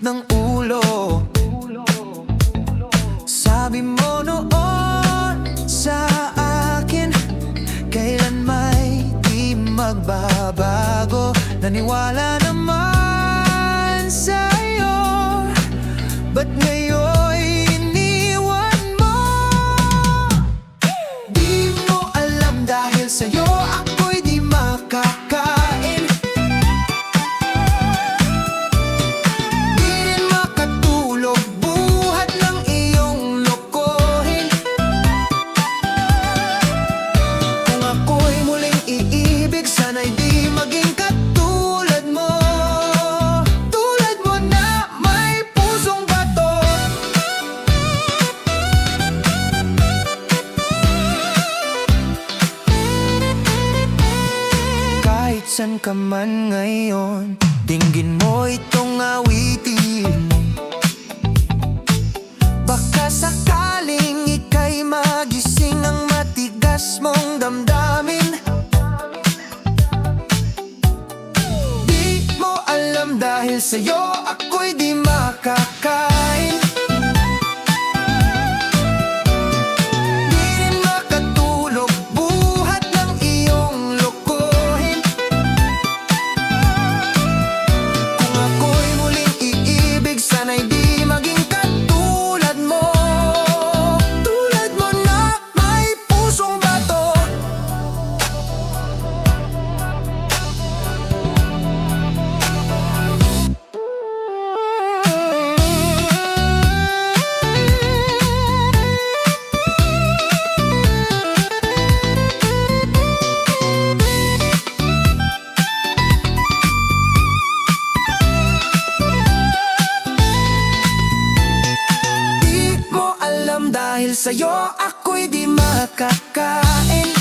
ng ulo. Sabi mo noon sa akin, kailan may di magbabago. Naniwala naman sa'yo, ba't ngayon iniwan mo? Di mo alam dahil sa'yo ako'y di makakain. Di rin makatulog buhat ng iyong lokohin. Kung ako'y muling iibig, sana'y di maging katulad mo. Tulad mo na may pusong bato. Kahit san ka man ngayon, dinggin mo itong awitin. Baka sakaling ika'y magising ang matigas mong damdamin. Di mo alam dahil sa'yo ako'y di makakain. Di rin makatulog buhat ng iyong lokohin. Kung ako'y muling iibig, sana'y di maging katulad mo. Tulad mo na may pusong bato. Di mo alam dahil sa'yo ako'y di makakain.